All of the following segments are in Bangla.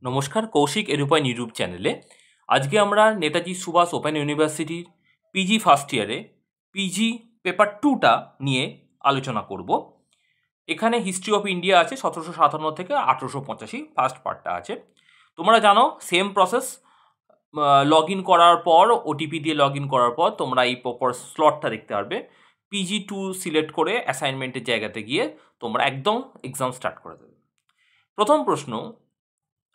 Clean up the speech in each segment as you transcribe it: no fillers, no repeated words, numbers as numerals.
নমস্কার, কৌশিক এডুপয়েন্ট ইউটিউব চ্যানেলে আজকে আমরা নেতাজি সুভাষ ওপেন ইউনিভার্সিটির পিজি ফার্স্ট ইয়ারে পিজি পেপার 2টা নিয়ে আলোচনা করব। এখানে হিস্ট্রি অফ ইন্ডিয়া আছে 1757 থেকে 1885, ফার্স্ট পার্টটা আছে। তোমরা জানো সেম প্রসেস, লগ ইন করার পর ওটিপি দিয়ে লগ ইন করার পর তোমরা এই প্রপার স্লটটা দেখতে পারবে। পিজি 2 সিলেক্ট করে অ্যাসাইনমেন্টের জায়গাতে গিয়ে তোমরা একদম এক্সাম স্টার্ট করে দেবে। প্রথম প্রশ্ন,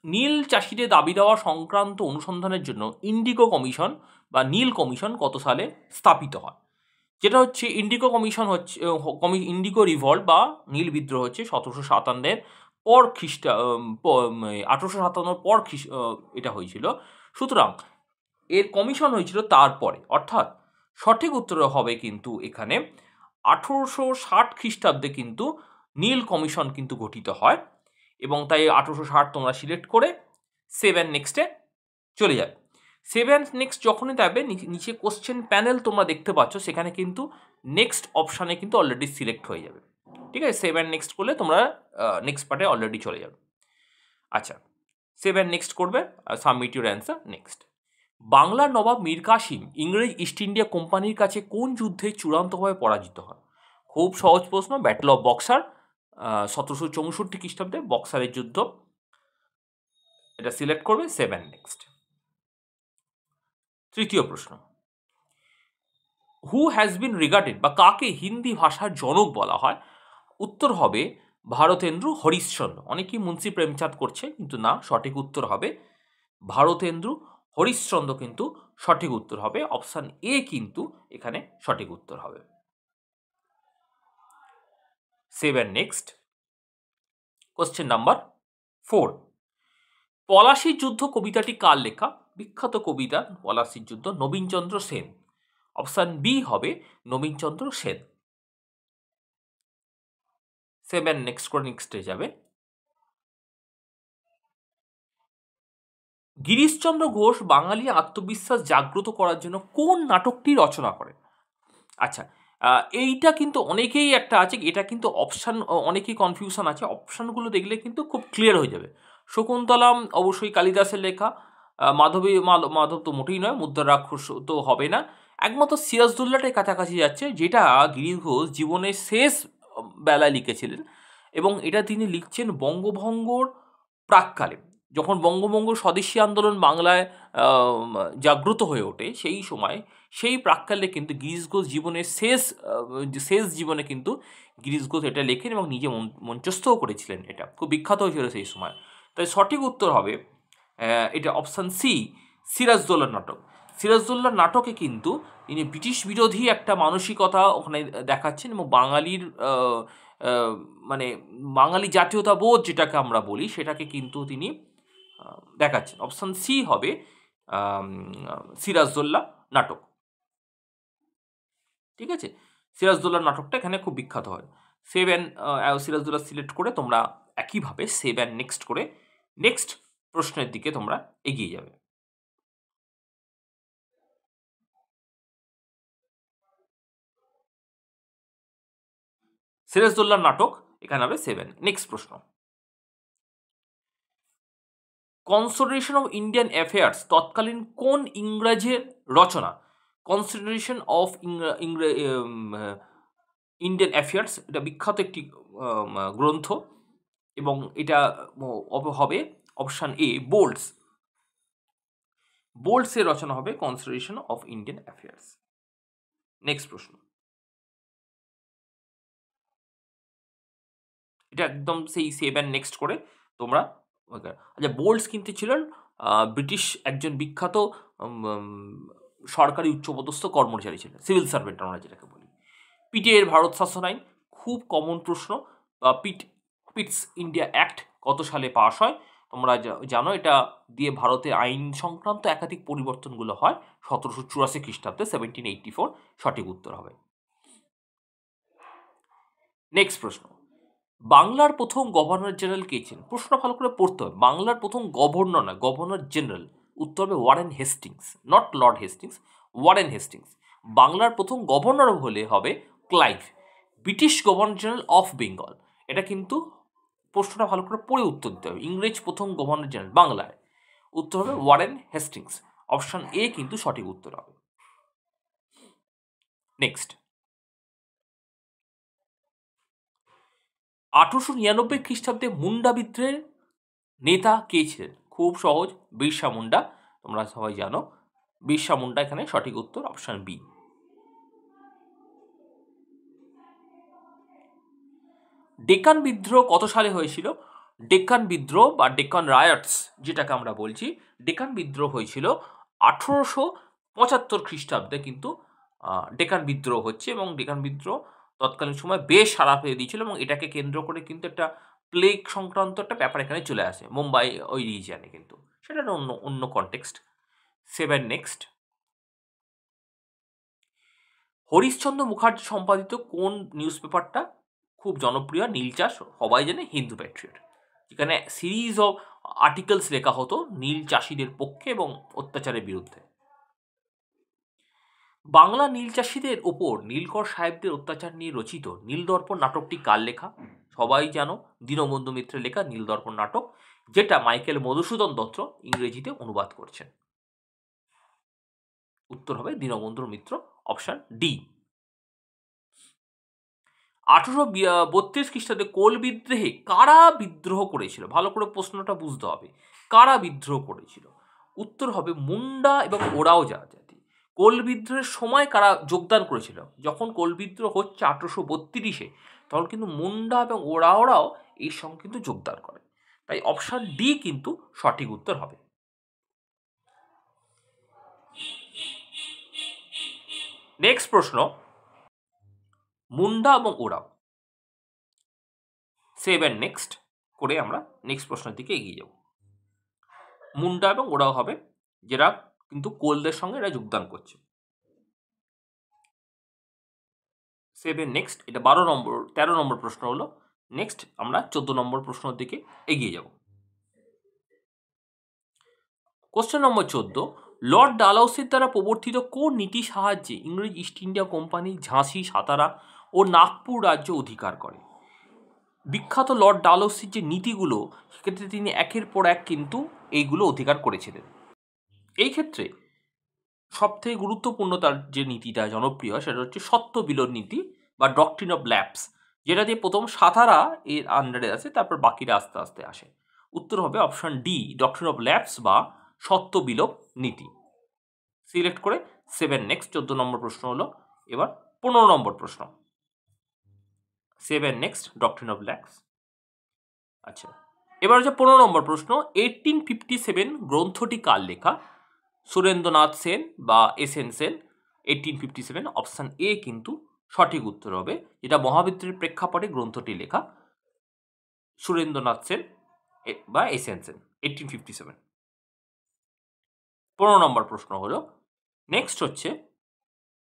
নীল চাষিদের দাবি দেওয়া সংক্রান্ত অনুসন্ধানের জন্য ইন্ডিগো কমিশন বা নীল কমিশন কত সালে স্থাপিত হয়? যেটা হচ্ছে ইন্ডিগো কমিশন হচ্ছে ইন্ডিগো রিভল্ট বা নীল বিদ্রোহ হচ্ছে 1757 পর খ্রিস্টা 1857 পর এটা হয়েছিল। সুতরাং এর কমিশন হয়েছিল তারপরে, অর্থাৎ সঠিক উত্তর হবে কিন্তু এখানে 1860 খ্রিস্টাব্দে কিন্তু নীল কমিশন কিন্তু গঠিত হয় এবং তাই 1860 তোমরা সিলেক্ট করে 7 নেক্সটে চলে যাবে। 7 নেক্সট যখনই যাবে নিচে কোশ্চেন প্যানেল তোমরা দেখতে পাচ্ছ, সেখানে কিন্তু নেক্সট অপশানে কিন্তু অলরেডি সিলেক্ট হয়ে যাবে। ঠিক আছে, 7 নেক্সট করলে তোমরা নেক্সট পার্টে অলরেডি চলে যাবে। আচ্ছা, 7 নেক্সট করবে, সাবমিট ইউর অ্যান্সার নেক্সট। বাংলার নবাব মীর কাসিম ইংরেজ ইস্ট ইন্ডিয়া কোম্পানির কাছে কোন যুদ্ধে চূড়ান্তভাবে পরাজিত হয়? খুব সহজ প্রশ্ন, ব্যাটল অফ বক্সার, 1764 খ্রিস্টাব্দে বক্সারের যুদ্ধ। এটা সিলেক্ট করবে, 7 নেক্সট। তৃতীয় প্রশ্ন, হু হ্যাজ বিন রিগার্ডেড বা কাকে হিন্দি ভাষার জনক বলা হয়? উত্তর হবে ভারতেন্দ্র হরিশ্চন্দ্র। অনেকেই মুন্সি প্রেমচাঁদ করছে, কিন্তু না, সঠিক উত্তর হবে ভারতেন্দ্র হরিশ্চন্দ্র কিন্তু সঠিক উত্তর হবে। অপশান এ কিন্তু এখানে সঠিক উত্তর হবে। 7 নেক্সট। কোশ্চেন নাম্বার 4, পলাশীর যুদ্ধ কবিতাটি কার লেখা? বিখ্যাত কবিতা পলাশীর যুদ্ধ, নবীনচন্দ্র সেন। অপশান বি হবে নবীনচন্দ্র সেন। 7 নেক্সট করে নেক্সটে যাবে। গিরিশচন্দ্র ঘোষ বাঙালি আত্মবিশ্বাস জাগ্রত করার জন্য কোন নাটকটি রচনা করেন? আচ্ছা, এইটা কিন্তু অনেকেই একটা আছে, এটা কিন্তু অপশান, অনেকেই কনফিউশন আছে। অপশানগুলো দেখলে কিন্তু খুব ক্লিয়ার হয়ে যাবে। শকুন্তলা অবশ্যই কালিদাসের লেখা, মাধব তো মোটেই নয়, মুদ্রা রাক্ষস তো হবে না, একমাত্র সিরাজদৌল্লাটাই কাছাকাছি যাচ্ছে, যেটা গিরিশ ঘোষ জীবনের শেষ বেলায় লিখেছিলেন এবং এটা তিনি লিখছেন বঙ্গভঙ্গর প্রাক্কালে, যখন বঙ্গভঙ্গ স্বদেশী আন্দোলন বাংলায় জাগ্রত হয়ে ওঠে, সেই সময় সেই প্রাক্কালে কিন্তু গিরিশ ঘোষ জীবনের শেষ জীবনে কিন্তু গিরিশ ঘোষ এটা লেখেন এবং নিজে মঞ্চস্থও করেছিলেন। এটা খুব বিখ্যাত হয়েছিল সেই সময়। তাই সঠিক উত্তর হবে এটা অপশান সি, সিরাজদৌল্লার নাটক। সিরাজদৌল্লার নাটকে কিন্তু তিনি ব্রিটিশ বিরোধী একটা মানসিকতা ওখানে দেখাচ্ছেন এবং বাঙালির মানে বাঙালি জাতীয়তাবোধ যেটাকে আমরা বলি সেটাকে কিন্তু তিনি দেখাচ্ছেন। অপশান সি হবে সিরাজদৌল্লা নাটক। ঠিক আছে, সিরাজদৌল্লার নাটকটা এখানে খুব বিখ্যাত হয়। 7 সিরাজদৌল্লা সিলেক্ট করে তোমরা একইভাবে 7 নেক্সট করে নেক্সট প্রশ্নের দিকে তোমরা এগিয়ে যাবে। সিরাজদৌল্লার নাটক এখানে হবে 7। নেক্সট প্রশ্ন, কনসিডারেশন অফ ইন্ডিয়ান অ্যাফেয়ার্স তৎকালীন কোন ইংরেজের রচনা? কনসিডারেশন অফ ইন্ডিয়ান অ্যাফেয়ার্স, এটা বিখ্যাত একটি গ্রন্থ এবং এটা হবে অপশান এ বোল্টস। বোল্টসের রচনা হবে consideration of Indian affairs. Next প্রশ্ন, এটা একদম সেই 7 নেক্সট করে তোমরা। আচ্ছা, বোল্টস কিন্তু ছিলেন ব্রিটিশ একজন বিখ্যাত সরকারি উচ্চপদস্থ কর্মচারী ছিলেন, সিভিল সার্ভেন্ট আমরা যেটাকে বলি। পিটের ভারত শাসন আইন খুব কমন প্রশ্ন। পিটস ইন্ডিয়া অ্যাক্ট কত সালে পাস হয়? তোমরা জানো এটা দিয়ে ভারতের আইন সংক্রান্ত একাধিক পরিবর্তনগুলো হয় 1784 খ্রিস্টাব্দে, 1784 সঠিক উত্তর হবে। নেক্সট প্রশ্ন, বাংলার প্রথম গভর্নর জেনারেল কে ছিলেন? প্রশ্ন ভালো করে পড়তে হবে। বাংলার প্রথম গভর্নর না, গভর্নর জেনারেল। উত্তর হবে Warren Hastings, not Lord Hastings, Warren Hastings. বাংলার প্রথম গভর্নর হলে হবে Clive, British governor general of Bengal. এটা কিন্তু প্রশ্নটা ভালো করে পড়ে উত্তর দিতে হবে। ইংরেজ প্রথম গভর্নর জেনারেল বাংলায়, উত্তর হবে ওয়ারেন হেস্টিংস। অপশন এ কিন্তু সঠিক উত্তর হবে। নেক্সট, 1899 খ্রিস্টাব্দে মুন্ডা বিদ্রোহের নেতা কে ছিলেন? খুব সহজ, বিরসা মুন্ডা। তোমরা সবাই জানো, বিরসা মুন্ডা এখানে সঠিক উত্তর, অপশন বি। ডেকান বিদ্রোহ কত সালে হয়েছিল? ডেকান বিদ্রোহ বা ডেকান রায়টস যেটাকে আমরা বলছি, ডেকান বিদ্রোহ হয়েছিল 1875 খ্রিস্টাব্দে কিন্তু ডেকান বিদ্রোহ হচ্ছে, এবং ডেকান বিদ্রোহ তৎকালীন সময় বেশ সাড়া পেয়ে দিয়েছিল, এবং এটাকে কেন্দ্র করে কিন্তু একটা প্লেগ সংক্রান্ত একটা ব্যাপার এখানে চলে আসে মুম্বাই ওই রিজিয়ানে, কিন্তু সেটা অন্য অন্য কনটেক্সট। 7 নেক্সট, হরিশচন্দ্র মুখার্জি সম্পাদিত কোন নিউজ পেপারটা খুব জনপ্রিয়? নীলচাষ, সবাই জানে হিন্দু প্যাট্রিয়ট, যেখানে সিরিজ অফ আর্টিকেলস লেখা হতো নীল চাষীদের পক্ষে এবং অত্যাচারের বিরুদ্ধে। বাংলা নীল চাষীদের ওপর নীলকর সাহেবদের অত্যাচার নিয়ে রচিত নীলদর্পণ নাটকটি কার লেখা? সবাই জানো, দীনবন্ধু মিত্রের লেখা নীলদর্পণ নাটক, যেটা মাইকেল মধুসূদন দত্ত ইংরেজিতে অনুবাদ করছেন। উত্তর হবে দীনবন্ধু মিত্র, অপশন ডি। 1832 খ্রিস্টাব্দে কোল বিদ্রোহে কারা বিদ্রোহ করেছিল? ভালো করে প্রশ্নটা বুঝতে হবে, কারা বিদ্রোহ করেছিল? উত্তর হবে মুন্ডা এবং ওরাও জাতি। কোল বিদ্রোহের সময় কারা যোগদান করেছিল? যখন কোল বিদ্রোহ হচ্ছে 1832-এ, তখন কিন্তু মুন্ডা এবং ওরাওরাও এর সঙ্গে কিন্তু যোগদান করে। তাই অপশন ডি কিন্তু সঠিক উত্তর হবে। নেক্সট প্রশ্ন, মুন্ডা এবং ওরাও। 7 নেক্সট করে আমরা নেক্সট প্রশ্নের দিকে এগিয়ে যাব। মুন্ডা এবং ওরাও হবে যেটা কিন্তু কোলদের সঙ্গে এরা যোগদান করছে। 7 নেক্সট, এটা 13 নম্বর প্রশ্ন হলো। নেক্সট আমরা 14 নম্বর প্রশ্নের দিকে এগিয়ে যাব। কোশ্চেন নম্বর 14, লর্ড ডালহৌসির দ্বারা প্রবর্তিত কোন নীতি সাহায্যে ইংরেজ ইস্ট ইন্ডিয়া কোম্পানি ঝাঁসি, সাতারা ও নাগপুর রাজ্য অধিকার করে? বিখ্যাত লর্ড ডালহৌসির যে নীতিগুলো, সেক্ষেত্রে তিনি একের পর এক কিন্তু এইগুলো অধিকার করেছিলেন। এই ক্ষেত্রে সবথেকে গুরুত্বপূর্ণ তার যে নীতিটা জনপ্রিয়, সেটা হচ্ছে সত্য বিলোপ নীতি বা ডকট্রিন অফ ল্যাপস, যেটা দিয়ে প্রথম সাতারা এর আন্ডারে আছে, তারপর বাকিরা আস্তে আস্তে আসে। উত্তর হবে option D, doctrine of lapse বা সত্য বিলোপ নীতি। সিলেক্ট করে 7 নেক্সট, 14 নম্বর প্রশ্ন হলো। এবার 15 নম্বর প্রশ্ন। 7 নেক্সট, ডকট্রিন অফ ল্যাপস। আচ্ছা, এবার হচ্ছে 15 নম্বর প্রশ্ন, 1857 গ্রন্থটি কার লেখা? সুরেন্দ্রনাথ সেন বা S N Sen. 1857 option A কিন্তু সঠিক উত্তর হবে, যেটা মহাবিদ্রোহের প্রেক্ষাপটে গ্রন্থটি লেখা, সুরেন্দ্রনাথ সেন বা এস এন সেন, 1857। 15 নম্বর প্রশ্ন হলো। নেক্সট হচ্ছে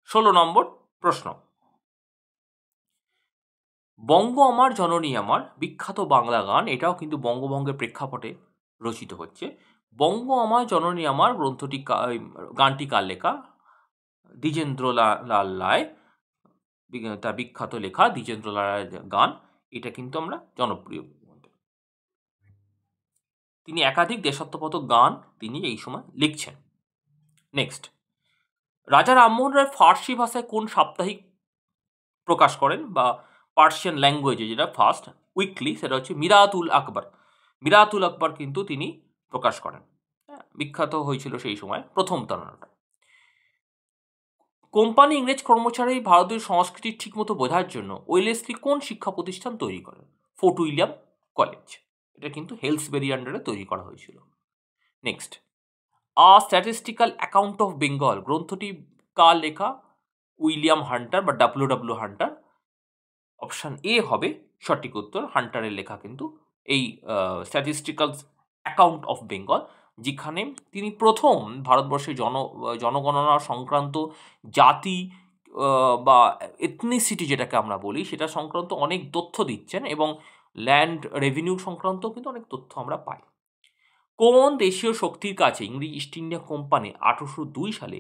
16 নম্বর প্রশ্ন, বঙ্গ আমার জননী আমার বিখ্যাত বাংলা গান, এটাও কিন্তু বঙ্গভঙ্গের প্রেক্ষাপটে রচিত হচ্ছে। বঙ্গ আমার জননী আমার গ্রন্থটি গানটি কার লেখা? দ্বিজেন্দ্রলাল রায়, তার বিখ্যাত লেখা দ্বিজেন্দ্রলাল রায়ের গান, এটা কিন্তু আমরা জনপ্রিয়। তিনি একাধিক দেশাত্মবোধক গান তিনি এই সময় লিখছেন। নেক্সট, রাজা রামমোহন রায় ফার্সি ভাষায় কোন সাপ্তাহিক প্রকাশ করেন বা পার্সিয়ান ল্যাঙ্গুয়েজে, যেটা ফার্স্ট উইকলি, সেটা হচ্ছে মিরাতুল আকবর। মিরাতুল আকবর কিন্তু তিনি প্রকাশ করেন। বিখ্যাত হয়েছিল সেই সময় প্রথম তরণাটা। কোম্পানি ইংরেজ কর্মচারী ভারতীয় সংস্কৃতি ঠিকমতো বোঝার জন্য ওয়েলেসলি কোন শিক্ষা প্রতিষ্ঠান তৈরি করেন? Fort William college. এটা কিন্তু হেলসবেরি আন্ডারে তৈরি করা হয়েছিল। Next, a statistical account of Bengal গ্রন্থটি কার লেখা? উইলিয়াম হান্টার বা ডাব্লিউ হান্টার। অপশন এ হবে সঠিক উত্তর, হান্টারের লেখা কিন্তু এই স্ট্যাটিস্টিক্যাল অ্যাকাউন্ট অফ বেঙ্গল, যেখানে তিনি প্রথম ভারতবর্ষের জনগণনা সংক্রান্ত জাতি বা এথনিসিটি যেটাকে আমরা বলি, সেটা সংক্রান্ত অনেক তথ্য দিচ্ছেন, এবং ল্যান্ড রেভিনিউ সংক্রান্ত কিন্তু অনেক তথ্য আমরা পাই। কোন দেশীয় শক্তির কাছে ইংরেজ ইস্ট ইন্ডিয়া কোম্পানি 1802 সালে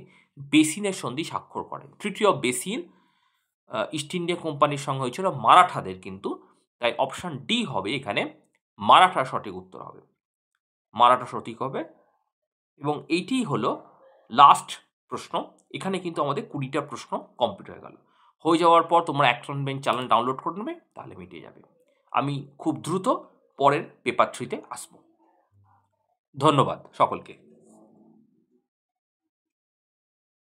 বেসিনের সন্ধি স্বাক্ষর করেন? Treaty of basin east India কোম্পানির সঙ্গে হয়েছিল মারাঠাদের কিন্তু। তাই অপশন ডি হবে এখানে মারাঠা সঠিক উত্তর হবে। মারাঠা সঠিক হবে এবং এইটিই হলো লাস্ট প্রশ্ন। এখানে কিন্তু আমাদের 20টা প্রশ্ন কমপ্লিট হয়ে গেল। হয়ে যাওয়ার পর তোমরা অ্যাকশন বেঞ্চ চ্যানেল ডাউনলোড করে নেবে, তাহলে মিটে যাবে। আমি খুব দ্রুত পরের পেপার 3-তে আসবো। ধন্যবাদ সকলকে।